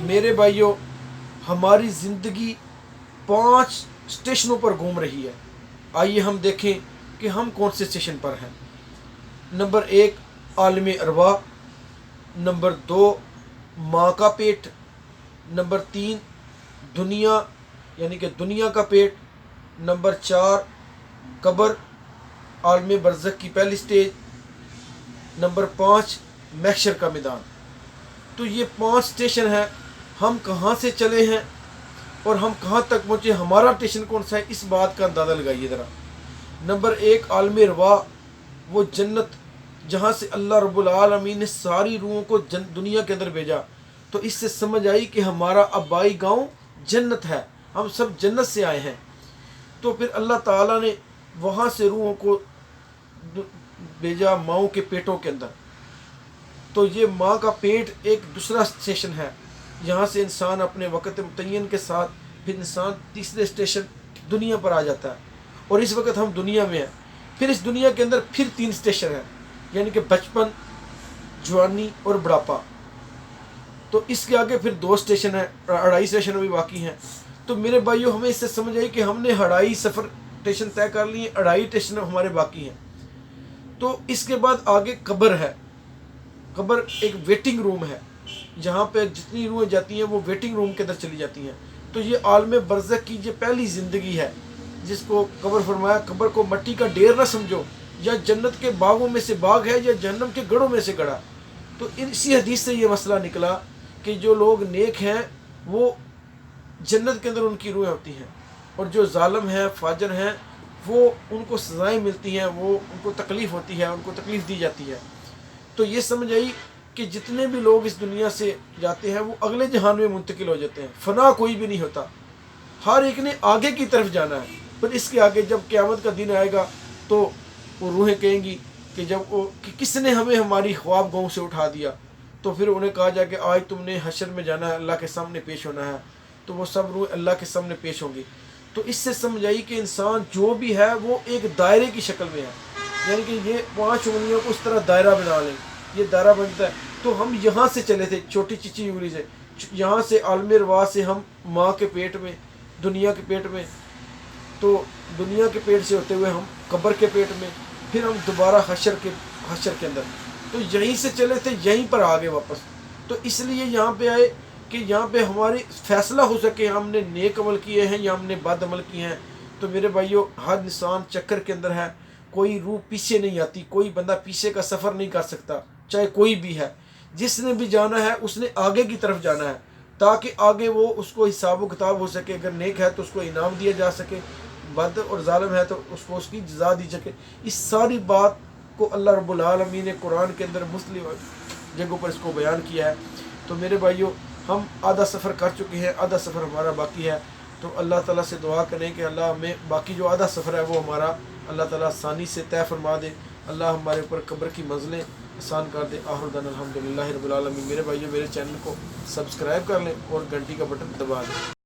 میرے بھائیوں ہماری زندگی 5 اسٹیشنوں پر گھوم رہی ہے. آئیے ہم دیکھیں کہ ہم کون سے اسٹیشن پر ہیں. نمبر 1 عالم ارواح، نمبر 2 ماں کا پیٹ، نمبر 3 دنیا یعنی کہ دنیا کا پیٹ، نمبر 4 قبر عالم برزخ کی پہلی سٹیج، نمبر 5 محشر کا میدان. تو یہ 5 اسٹیشن ہیں. ہم کہاں سے چلے ہیں اور ہم کہاں تک پہنچے، ہمارا اسٹیشن کون سا ہے، اس بات کا اندازہ لگائیے ذرا. نمبر 1 عالم ارواح، وہ جنت جہاں سے اللہ رب العالمین نے ساری روحوں کو دنیا کے اندر بھیجا. تو اس سے سمجھ آئی کہ ہمارا آبائی گاؤں جنت ہے، ہم سب جنت سے آئے ہیں. تو پھر اللہ تعالیٰ نے وہاں سے روحوں کو بھیجا ماؤں کے پیٹوں کے اندر. تو یہ ماں کا پیٹ ایک دوسرا اسٹیشن ہے. یہاں سے انسان اپنے وقت متعین کے ساتھ پھر انسان تیسرے اسٹیشن دنیا پر آ جاتا ہے، اور اس وقت ہم دنیا میں ہیں. پھر اس دنیا کے اندر پھر 3 اسٹیشن ہیں، یعنی کہ بچپن، جوانی اور بڑھاپا. تو اس کے آگے پھر 2 اسٹیشن ہیں، 2.5 اسٹیشن بھی باقی ہیں. تو میرے بھائیوں ہمیں اس سے سمجھ آئی کہ ہم نے 2.5 سفر اسٹیشن طے کر لیے، 2.5 اسٹیشن ہمارے باقی ہیں. تو اس کے بعد آگے قبر ہے. قبر ایک ویٹنگ روم ہے، جہاں پہ جتنی روحیں جاتی ہیں وہ ویٹنگ روم کے اندر چلی جاتی ہیں. تو یہ عالم برزخ کی یہ پہلی زندگی ہے جس کو قبر فرمایا. قبر کو مٹی کا ڈھیر نہ سمجھو، یا جنت کے باغوں میں سے باغ ہے یا جہنم کے گڑھوں میں سے گڑھا. تو اسی حدیث سے یہ مسئلہ نکلا کہ جو لوگ نیک ہیں وہ جنت کے اندر ان کی روحیں ہوتی ہیں، اور جو ظالم ہیں فاجر ہیں وہ ان کو سزائیں ملتی ہیں، وہ ان کو تکلیف ہوتی ہے، ان کو تکلیف دی جاتی ہے. تو یہ سمجھ آئی کہ جتنے بھی لوگ اس دنیا سے جاتے ہیں وہ اگلے جہان میں منتقل ہو جاتے ہیں. فنا کوئی بھی نہیں ہوتا، ہر ایک نے آگے کی طرف جانا ہے. پھر اس کے آگے جب قیامت کا دن آئے گا تو وہ روحیں کہیں گی کہ جب وہ کہ کس نے ہمیں ہماری خواب گاؤں سے اٹھا دیا. تو پھر انہیں کہا جائے کہ آج تم نے حشر میں جانا ہے، اللہ کے سامنے پیش ہونا ہے. تو وہ سب روح اللہ کے سامنے پیش ہوں گی. تو اس سے سمجھ آئی کہ انسان جو بھی ہے وہ ایک دائرے کی شکل میں ہے، یعنی کہ یہ 5 انگلیوں کو اس طرح دائرہ بنا لیں، یہ دائرہ بنتا ہے. تو ہم یہاں سے چلے تھے چھوٹی چیچی انگلی سے، یہاں سے عالم ارواح سے ہم ماں کے پیٹ میں، دنیا کے پیٹ میں، تو دنیا کے پیٹ سے ہوتے ہوئے ہم قبر کے پیٹ میں، پھر ہم دوبارہ حشر کے اندر. تو یہیں سے چلے تھے، یہیں پر آگے واپس. تو اس لیے یہاں پہ آئے کہ یہاں پہ ہماری فیصلہ ہو سکے ہم نے نیک عمل کیے ہیں یا ہم نے بد عمل کیے ہیں. تو میرے بھائیوں ہر انسان چکر کے اندر ہے، کوئی روح پیچھے نہیں آتی، کوئی بندہ پیچھے کا سفر نہیں کر سکتا، چاہے کوئی بھی ہے. جس نے بھی جانا ہے اس نے آگے کی طرف جانا ہے، تاکہ آگے وہ اس کو حساب و کتاب ہو سکے. اگر نیک ہے تو اس کو انعام دیا جا سکے، بد اور ظالم ہے تو اس کو اس کی جزا دی سکے. اس ساری بات کو اللہ رب العالمین نے قرآن کے اندر مختلف جگہوں پر اس کو بیان کیا ہے. تو میرے بھائیوں ہم آدھا سفر کر چکے ہیں، آدھا سفر ہمارا باقی ہے. تو اللہ تعالیٰ سے دعا کریں کہ اللہ ہمیں باقی جو آدھا سفر ہے وہ ہمارا اللہ تعالیٰ آسانی سے طے فرما دے. اللہ ہمارے اوپر قبر کی منزلیں آسان کر دے. آخر دعوانا الحمدللہ رب العالمین. میرے بھائیوں میرے چینل کو سبسکرائب کر لیں اور گھنٹی کا بٹن دبا دیں.